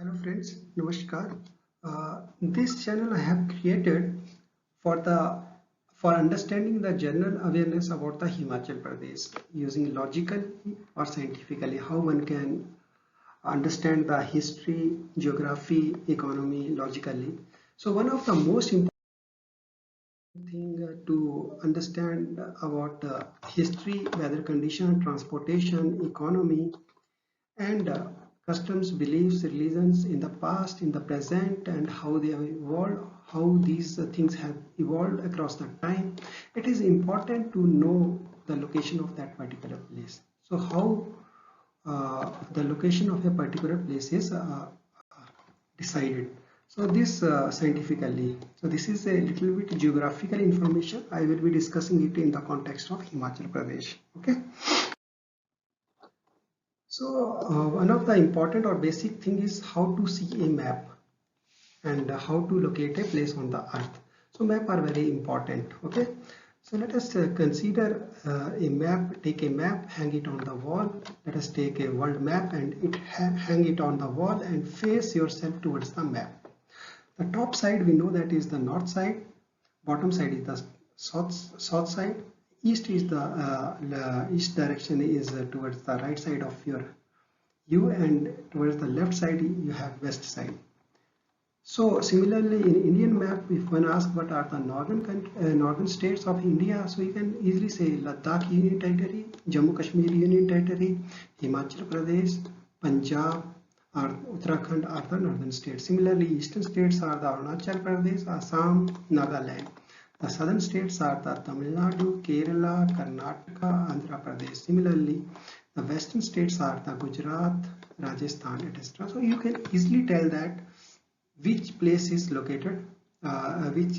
Hello friends, Namaskar. This channel I have created for the for understanding the general awareness about the Himachal Pradesh using logically or scientifically how one can understand the history, geography, economy logically. So one of the most important thing to understand about history, weather condition, transportation, economy, and customs, beliefs, religions in the past, in the present, and how they have evolved, how these things have evolved across the time. It is important to know the location of that particular place. So how the location of a particular place is decided. So this scientifically. So this is a little bit geographical information. I will be discussing it in the context of Himachal Pradesh. Okay. So one of the important or basic thing is how to see a map and how to locate a place on the earth. So map are very important. Okay. So let us consider a map, take a map, hang it on the wall. Let us take a world map and hang it on the wall and face yourself towards the map. The top side we know that is the north side, bottom side is the south side, east is the east direction is towards the right side of your you, and towards the left side you have west side. So similarly in Indian map, if one asks what are the northern states of India, so you can easily say Ladakh Union Territory, Jammu Kashmir Union Territory, Himachal Pradesh, Punjab or Uttarakhand are the northern states. Similarly, eastern states are the Arunachal Pradesh, Assam, Nagaland. The southern states are the Tamil Nadu, Kerala, Karnataka, Andhra Pradesh. Similarly, the western states are the Gujarat, Rajasthan, etc. So you can easily tell that which place is located, which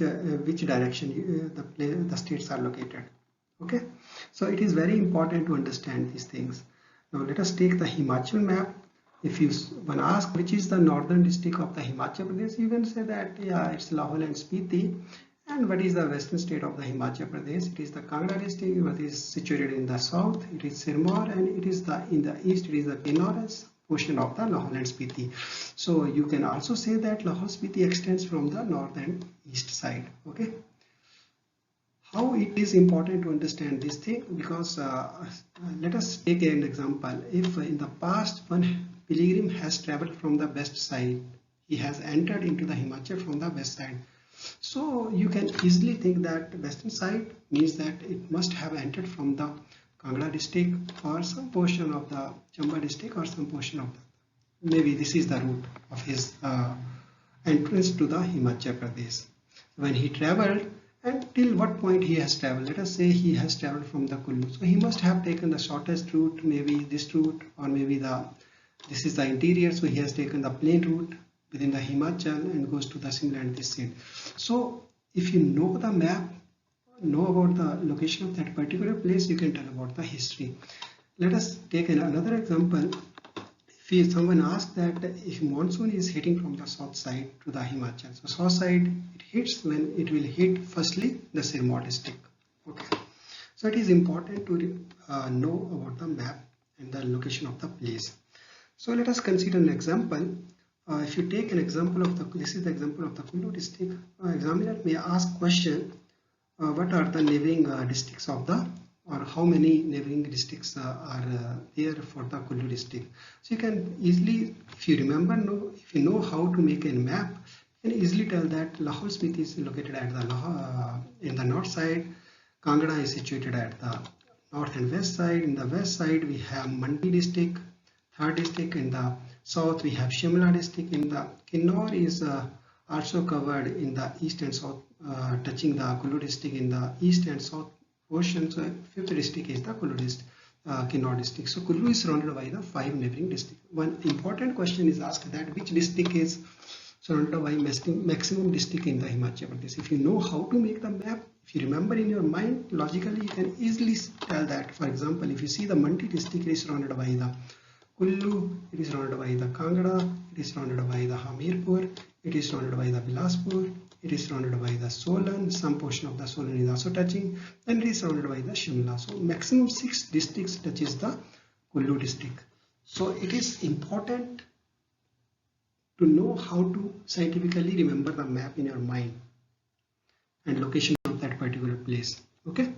direction the states are located. Okay, so it is very important to understand these things. Now let us take the Himachal map. If you one ask which is the northern district of the Himachal Pradesh, you can say that yeah, it's Lahaul and Spiti. And what is the western state of the Himachal Pradesh? It is the Kangra district, what is situated in the south. It is Sirmaur, and it is the in the east. It is the Kinnaur portion of the Lahaul and Spiti. So you can also say that Lahaul Spiti extends from the north and east side. Okay. How it is important to understand this thing, because let us take an example. If in the past one pilgrim has traveled from the west side, he has entered into the Himachal from the west side. So you can easily think that western side means that it must have entered from the Kangra district or some portion of the Chamba district or some portion of the, maybe this is the route of his entrance to the Himachal Pradesh. When he traveled, and till what point he has traveled, let us say he has traveled from the Kullu, so he must have taken the shortest route, maybe this route, or maybe this is the interior, so he has taken the plain route within the Himachal and goes to the Simla and this state. So if you know the map, know about the location of that particular place, you can tell about the history. Let us take another example. If someone asks that if monsoon is hitting from the south side to the Himachal, so south side it hits when it will hit firstly the Sirmaur district. Okay, so it is important to know about the map and the location of the place. So let us consider an example. If you take an example of this is the example of the Kullu district. Examiner may ask question, what are the neighboring districts of the, or how many neighboring districts are there for the Kullu district. So you can easily, if you remember, if you know how to make a map, you can easily tell that Lahaul Spiti is located at the in the north side. Kangra is situated at the north and west side. In the west side we have Mandi district, third district. In the south we have Shimla district. In the Kinnaur is also covered in the east and south, touching the Kullu district in the east and south portion. So fifth district is the Kullu district, Kinnaur district. So Kullu is surrounded by the 5 neighboring districts. One important question is asked that which district is surrounded by maximum district in the Himachal Pradesh. If you know how to make the map, if you remember in your mind, logically you can easily tell that. For example, if you see the Mandi district is surrounded by the Kullu, it is surrounded by the Kangra, it is surrounded by the Hamirpur, it is surrounded by the Bilaspur, it is surrounded by the Solan, some portion of the Solan is also touching, and it is surrounded by the Shimla. So maximum 6 districts touches the Kullu district. So it is important to know how to scientifically remember the map in your mind and location of that particular place. Okay.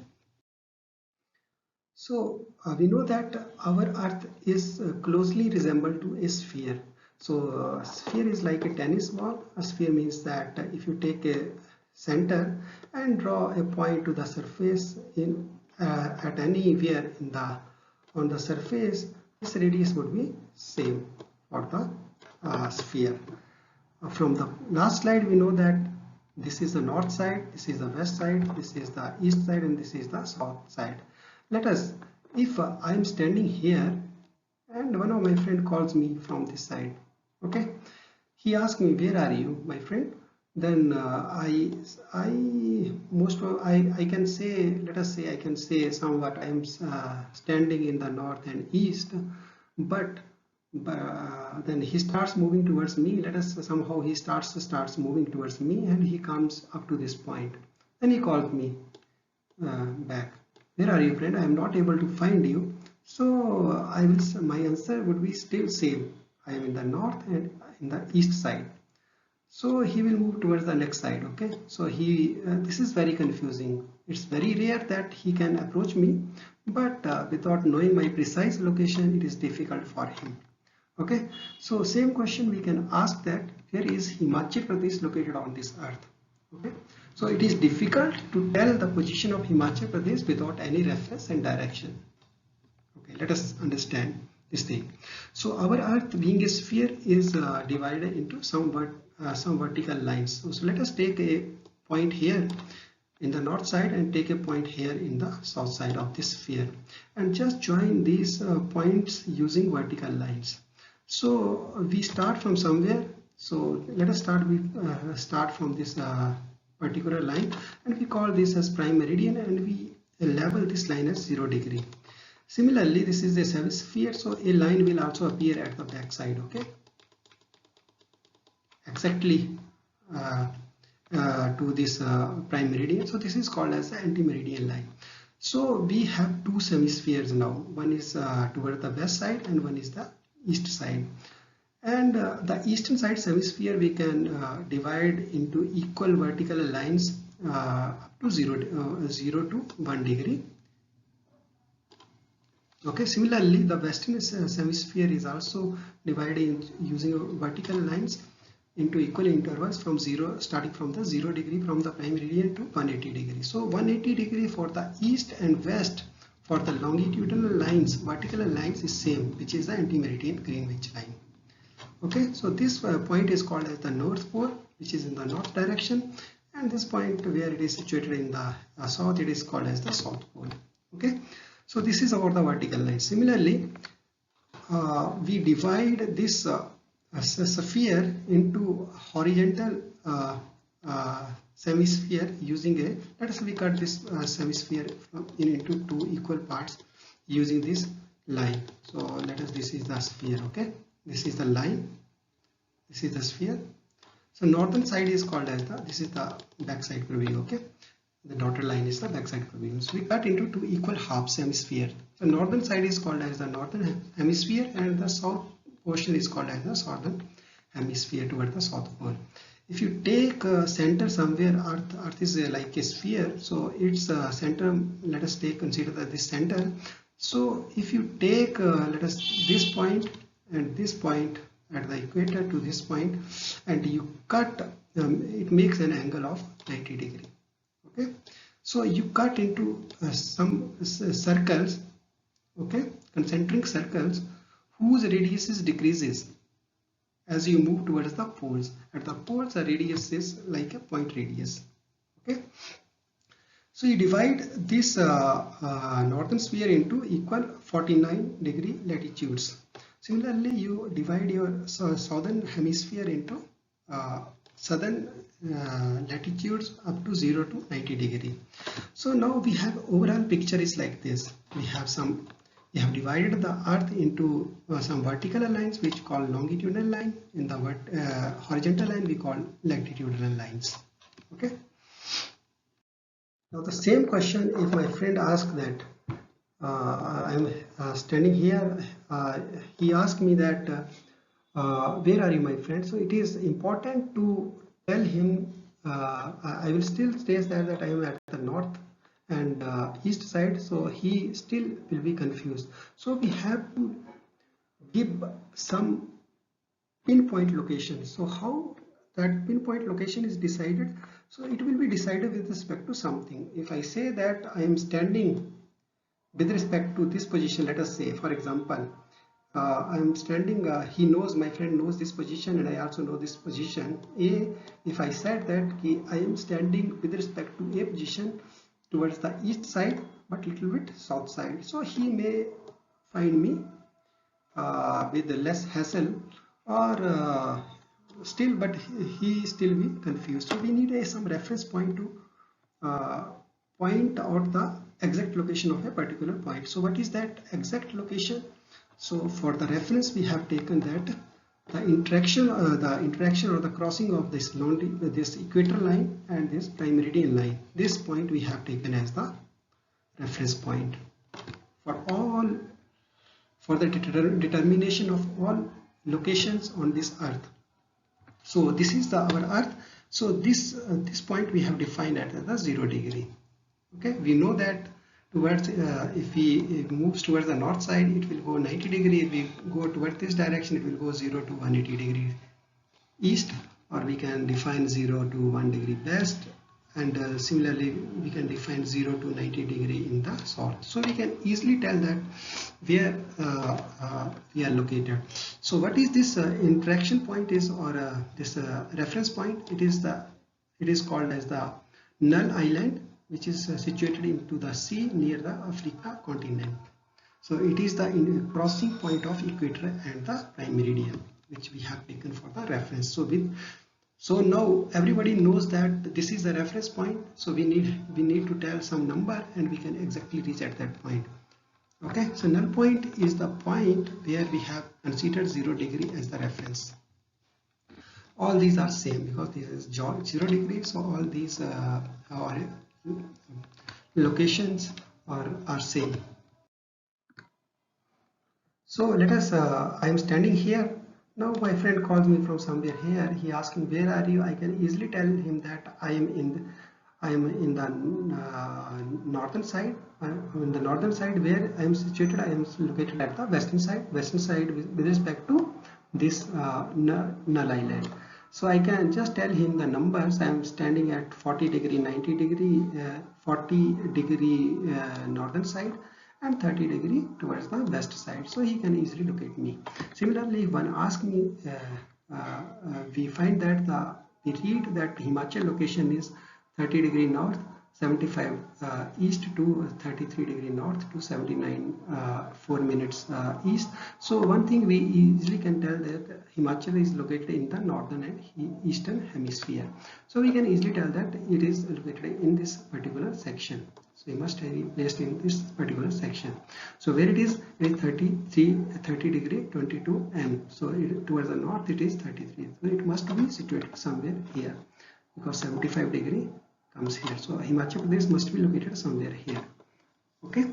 So we know that our Earth is closely resembled to a sphere. So sphere is like a tennis ball. A sphere means that if you take a center and draw a point to the surface in at anywhere in the on the surface, this radius would be same for the sphere. From the last slide, we know that this is the north side, this is the west side, this is the east side, and this is the south side. Let us, if I am standing here and one of my friend calls me from this side, okay, he asks me, where are you, my friend? Then I can say, let us say I can say somewhat I am standing in the north and east, but then he starts moving towards me. Let us somehow he starts moving towards me, and he comes up to this point. Then he calls me back. Where are you, friend? I am not able to find you. So my answer would be still same. I am in the north and in the east side. So he will move towards the next side. Okay. So this is very confusing. It's very rare that he can approach me, but without knowing my precise location, it is difficult for him. Okay, so same question we can ask that where is Himachal Pradesh located on this earth? Okay, so it is difficult to tell the position of Himachal Pradesh without any reference and direction. Okay, let us understand this thing. So our earth being a sphere is divided into some vertical lines. So let us take a point here in the north side and take a point here in the south side of this sphere, and just join these points using vertical lines. So we start from somewhere. So let us start from this particular line, and we call this as prime meridian, and we label this line as 0 degree. Similarly, this is a sphere, so a line will also appear at the back side. Okay, exactly to this prime meridian. So this is called as the anti-meridian line. So we have two semispheres now. One is toward the west side and one is the east side. And the eastern side semisphere we can divide into equal vertical lines up to 0 to 1 degree. Okay, similarly the western semisphere is also divided using vertical lines into equal intervals from starting from the 0 degree from the prime meridian to 180 degree. So 180 degree for the east and west. For the longitudinal lines, vertical lines is same, which is the anti-meridian Greenwich line. Okay, so this point is called as the North Pole, which is in the north direction, and this point where it is situated in the south, it is called as the South Pole. Okay, so this is about the vertical line. Similarly, we divide this sphere into horizontal semisphere using let us we cut this semisphere into two equal parts using this line. So let us, this is the sphere. Okay, this is the line, this is the sphere. So northern side is called as this is the backside preview. Okay, the dotted line is the backside preview. So we cut into two equal half semisphere. So northern side is called as the northern hemisphere, and the south portion is called as the southern hemisphere toward the south pole. If you take center somewhere, earth is like a sphere, so its center, let us consider that this center. So if you take let us this point and this point at the equator to this point, and you cut, it makes an angle of 90 degree. Okay, so you cut into some circles, okay, concentric circles whose radius decreases as you move towards the poles. At the poles, the radius is like a point radius. Okay, so you divide this northern sphere into equal 49 degree latitudes. Similarly, you divide your southern hemisphere into southern latitudes up to 0 to 90 degree. So now we have overall picture is like this. We have divided the earth into some vertical lines which call longitudinal line. In the horizontal line we call latitudinal lines. Okay. Now the same question, if my friend asks that I am standing here, he asked me that where are you, my friend? So it is important to tell him, I will still state that I am at the north and east side, so he still will be confused. So we have to give some pinpoint location. So how that pinpoint location is decided? So it will be decided with respect to something. If I say that I am standing with respect to this position, let us say, for example, I am standing, he knows, my friend knows this position and I also know this position A. If I said that I am standing with respect to A position towards the east side but little bit south side, so he may find me with less hassle, or still, but he still be confused. So we need some reference point to uh, point out the exact location of a particular point. So what is that exact location? So for the reference we have taken that the interaction or the crossing of this equator line and this prime meridian line, this point we have taken as the reference point for the determination of all locations on this earth. So this is our earth. So this point we have defined at the 0 degree. Okay, we know that towards if it moves towards the north side, it will go 90 degree. If we go towards this direction, it will go 0 to 180 degree east, or we can define 0 to 1 degree west, and similarly we can define 0 to 90 degree in the south. So we can easily tell that where we are located. So what is this interaction point is, or this reference point? It is called as the Null Island, which is situated into the sea near the Africa continent. So it is the crossing point of equator and the prime meridian, which we have taken for the reference. So now everybody knows that this is the reference point. So we need to tell some number and we can exactly reach at that point. Okay, so null point is the point where we have considered 0 degree as the reference. All these are same because this is 0 degree. So all these locations are same. So let us, I am standing here. Now my friend calls me from somewhere here. He asking, where are you? I can easily tell him that I am in the northern side. In the northern side where I am situated, I am located at the western side with respect to this Null Island. So I can just tell him the numbers. I am standing at 40 degree, 90 degree, 40 degree northern side, and 30 degree towards the west side. So he can easily locate me. Similarly, when ask me, we find that we read that Himachal location is 30 degree north, 75 east to 33 degree north to 79 4 minutes east. So one thing we easily can tell that Himachal is located in the northern and eastern hemisphere. So we can easily tell that it is located in this particular section. So it must be placed in this particular section. So where it is 30 degree 22 m. So towards the north it is 33. So it must be situated somewhere here because 75 degree comes here. So Himachal Pradesh must be located somewhere here. Okay.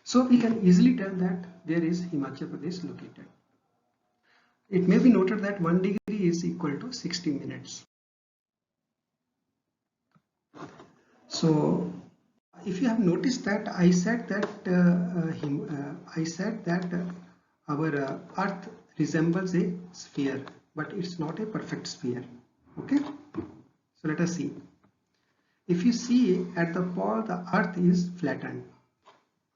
So we can easily tell that where is Himachal Pradesh located. It may be noted that 1 degree is equal to 60 minutes. So if you have noticed that I said that our Earth resembles a sphere, but it's not a perfect sphere. Okay, so let us see. If you see at the pole, the Earth is flattened.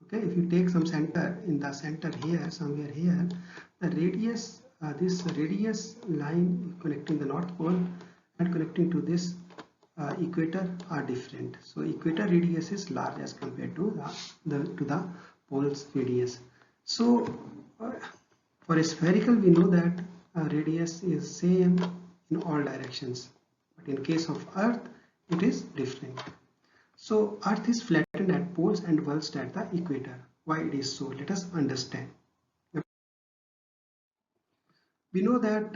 Okay, if you take some center in the center here, somewhere here, the radius, this radius line connecting the North Pole and connecting to this equator are different. So equator radius is large as compared to the pole's radius. So for a spherical, we know that radius is same in all directions, but in case of Earth, it is different. So Earth is flattened at poles and bulged at the equator. Why it is so? Let us understand. We know that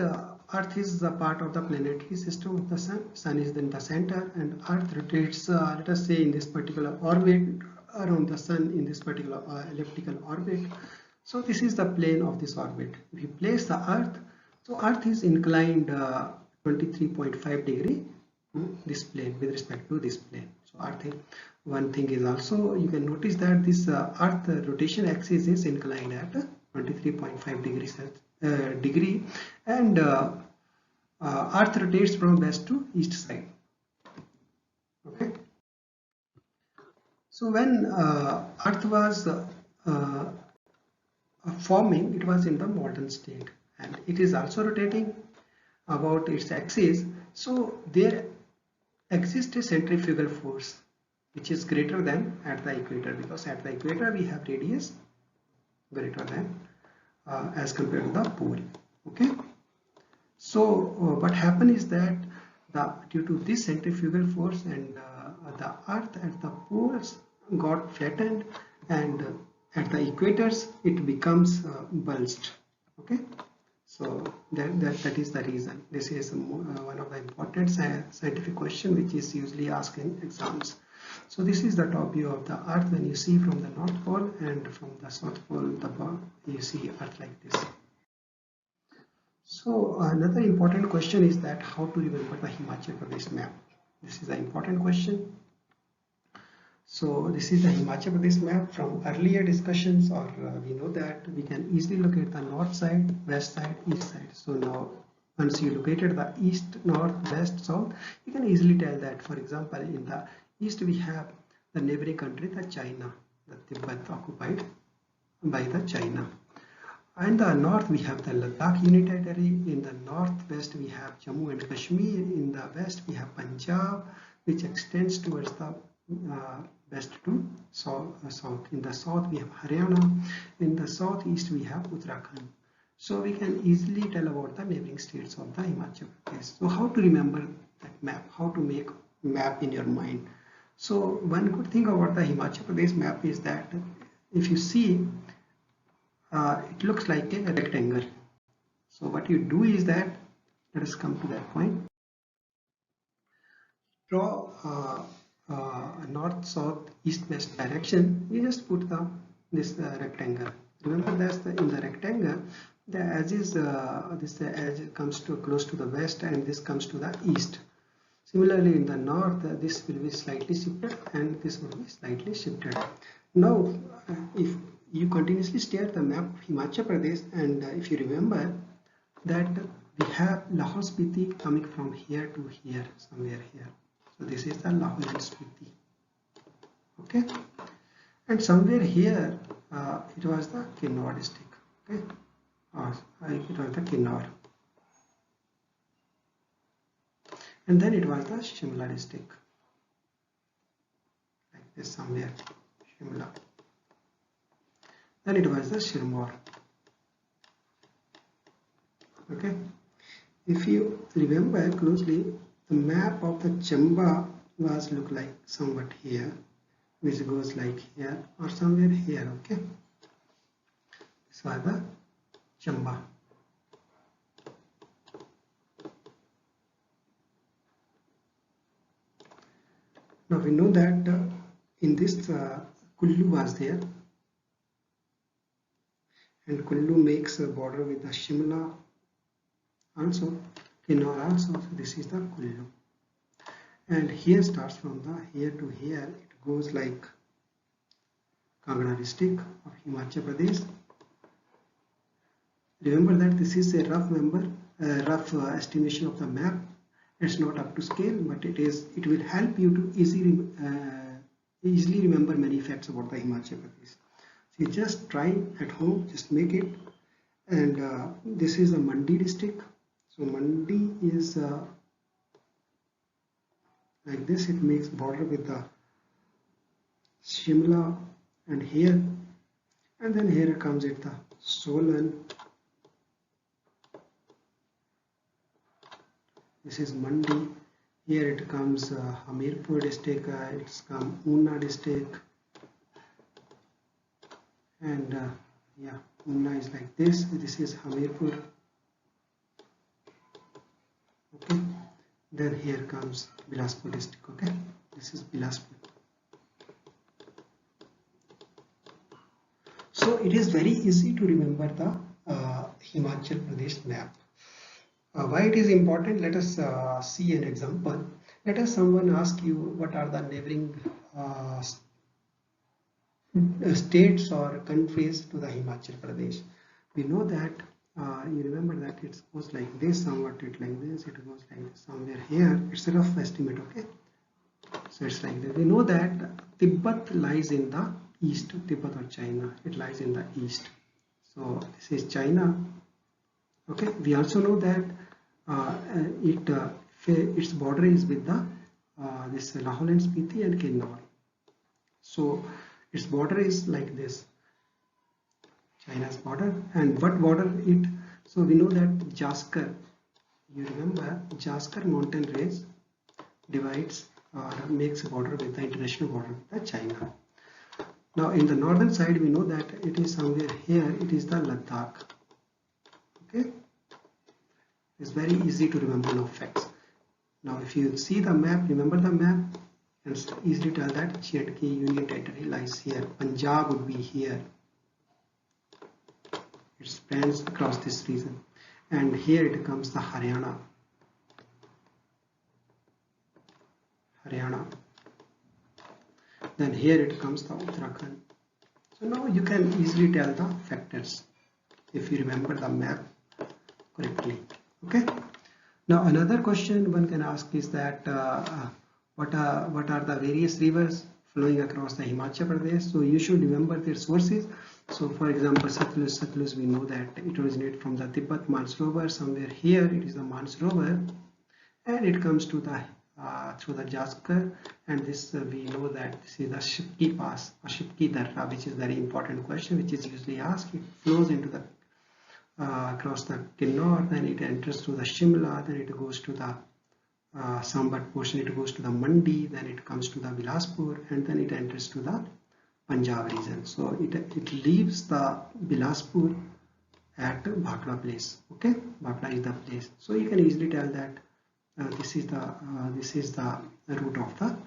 Earth is a part of the planetary system of the Sun. Sun is in the center, and Earth rotates, let us say, in this particular orbit around the Sun in this particular elliptical orbit. So this is the plane of this orbit. If you place the Earth, So Earth is inclined 23.5 degree this plane with respect to this plane. So Earth, one thing is also you can notice that this Earth rotation axis is inclined at 23.5 degree, and Earth rotates from west to east side. Okay. So when Earth was forming, it was in the molten state, and it is also rotating about its axis. So there exists a centrifugal force which is greater than at the equator, because at the equator we have radius greater than as compared to the pole. Okay. So what happened is that due to this centrifugal force, and the earth at the poles got flattened, and at the equators it becomes bulged. Okay. So that is the reason. This is one of the important scientific question which is usually asked in exams. So this is the top view of the earth when you see from the north pole, and from the south pole you see earth like this. So another important question is that how to remember the Himachal Pradesh map. This is an important question. So this is the Himachal Pradesh map. From earlier discussions, or we know that we can easily locate the north side, west side, east side. So now once you located the east, north, west, south, you can easily tell that, for example, in the east we have the neighboring country, the China, the Tibet occupied by the China. In the north we have the Ladakh Union Territory. In the northwest we have Jammu and Kashmir. In the west we have Punjab, which extends towards the west to south. In the south we have Haryana. In the southeast we have Uttarakhand. So we can easily tell about the neighboring states of the Himachal Pradesh. So how to remember that map? How to make map in your mind? So one good thing about the Himachal Pradesh map is that if you see, it looks like a rectangle. So what you do is that, let us come to that point. Draw north, south, east, west direction. You just put this rectangle. Remember that in the rectangle, the edge is this edge comes to close to the west, and this comes to the east. Similarly, in the north, this will be slightly shifted, and this will be slightly shifted. Now, if you continuously stare at the map of Himachal Pradesh, and if you remember that we have Lahaul Spiti coming from here to here, somewhere here. So this is the Lahaul and Spiti. Okay, and somewhere here it was the Kinnaur district. Okay, it was the Kinnaur, and then it was the Shimla district, like this somewhere, Shimla. Then it was the Shirmore. Okay, if you remember closely, the map of the Chamba was look like somewhat here, which goes like here or somewhere here. Okay, this was the Chamba. Now we know that in this Kullu was there, and Kullu makes a border with the Shimla also, Kinnaur also. So this is the Kullu, and here starts from the here to here, it goes like Kangra district of Himachal Pradesh. Remember that this is a rough estimation of the map. It's not up to scale, but it will help you to easily remember many facts about the Himachal Pradesh. So you just try at home, just make it. And this is the Mandi district. So Mandi is like this. It makes border with the Shimla, and here, and then here comes it the Solan. This is Mandi. Here it comes Hamirpur district. It's come Una district, and yeah, Una is like this. This is Hamirpur. Okay. Then here comes Bilaspur district. Okay, this is Bilaspur. So it is very easy to remember the Himachal Pradesh map. Why it is important? Let us see an example. Let us someone ask you what are the neighboring states or countries to the Himachal Pradesh. We know that you remember that it goes like this, somewhat it like this, it goes like this, somewhere here. It's a rough estimate, okay? So it's like that. We know that Tibet lies in the east, Tibet or China. It lies in the east. So this is China. Okay. We also know that its border is with the this Lahaul and Spiti and Kinnaur. So its border is like this, China's border. And what border it? So we know that Jaskar, you remember Jaskar mountain range divides or makes a border with the international border with China. Now in the northern side we know that it is somewhere here, it is the Ladakh. Okay, it's very easy to remember now facts. Now if you see the map, remember the map, and easily tell that J&K Union Territory lies here, Punjab would be here, it spans across this region, and here it comes the Haryana. Then here it comes the Uttarakhand. So now you can easily tell the factors if you remember the map correctly. Okay. Now another question one can ask is that what are the various rivers flowing across the Himachal Pradesh? So you should remember their sources. So for example, Satluj, we know that it originates from the Tibet Mansarovar. Somewhere here it is the Mansarovar, and it comes to the through the Jaskar, and this we know that this is the Shipki Pass or Shipki Darra, which is very important question, which is usually asked. It flows into the across the Kinnaur, then it enters to the Shimla, then it goes to the Sambat portion, it goes to the Mandi, then it comes to the Bilaspur, and then it enters to the Punjab region. So it leaves the Bilaspur at Bhakra place. Okay, Bhakra is the place. So you can easily tell that this is the route of the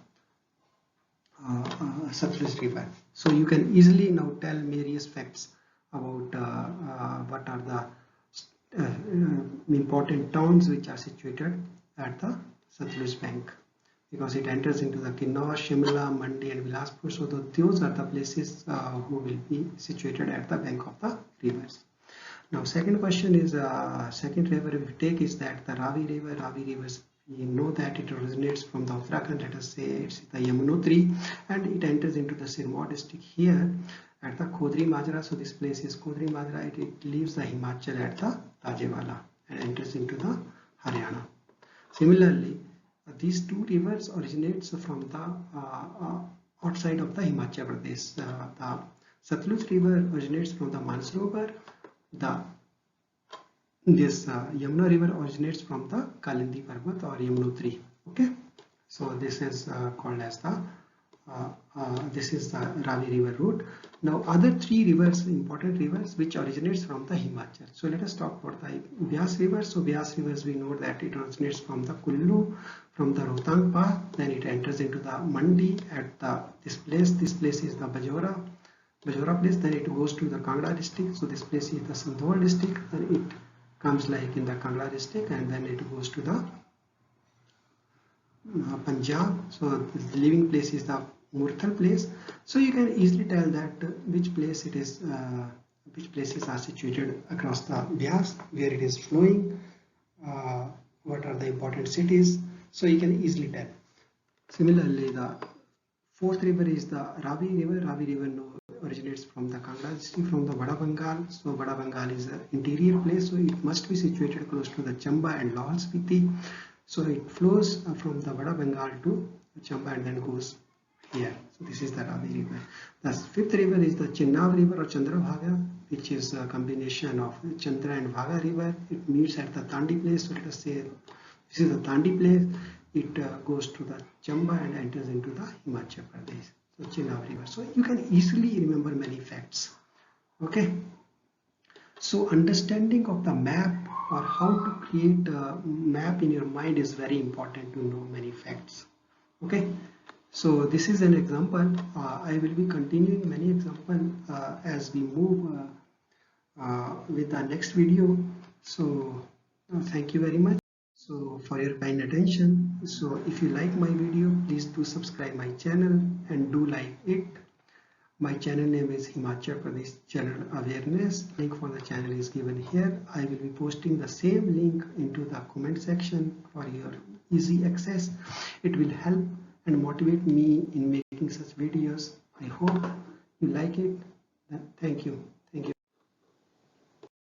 Satluj river. So you can easily now tell various facts about what are the important towns which are situated at the Satluj bank, because it enters into the Kinnaur, Shimla, Mandi and Bilaspur. So those are the places who will be situated at the bank of the rivers. Now second question is second river we take is that the Ravi river. Ravi rivers, we know that it originates from the Uttarakhand, let us say it's the Yamunotri, and it enters into the Sirmaur district here at the Khodri Majra. So this place is Khodri Majra. It leaves the Himachal at the Rajewala and enters into the Haryana. Similarly, these two rivers originates from the outside of the Himachal Pradesh. The Satluj river originates from the Mansarovar. This Yamuna river originates from the Kalindi Parvat or Yamunotri. Okay, so this is called as the this is the Ravi river route. Now other three rivers, important rivers which originates from the Himachal. So let us talk about the Beas river. So Beas rivers, we know that it originates from the Kullu, from the Rohtang Pass, then it enters into the Mandi at this place. This place is the Bajora place, then it goes to the Kangra district. So this place is the Sandhol district, then it comes like in the Kangra district, and then it goes to the Punjab. So the living place is the Murthal place. So you can easily tell that which place it is, which places are situated across the Beas, where it is flowing, what are the important cities. So you can easily tell. Similarly, the fourth river is the Ravi river. Ravi river originates from the Kangra district, from the Bada Bengal. So Bada Bengal is an interior place, so it must be situated close to the Chamba and Lahaul Spiti. So it flows from the Bada Bengal to Chamba and then goes here. So this is the Ravi river. The fifth river is the Chenab river or Chandrabhaga, which is a combination of Chandra and Bhaga river. It meets at the Tandi place. So let us say this is the Tandi place. It goes to the Chamba and enters into the Himachal Pradesh. So Chenab river. So you can easily remember many facts. Okay. So understanding of the map or how to create a map in your mind is very important to know many facts. Okay. So this is an example. I will be continuing many examples as we move with the next video. So Thank you very much for your kind attention. So if you like my video, please do subscribe my channel and do like it. My channel name is Himachal Pradesh General Awareness. Link for the channel is given here. I will be posting the same link into the comment section for your easy access. It will help and motivate me in making such videos. I hope you like it. Thank you.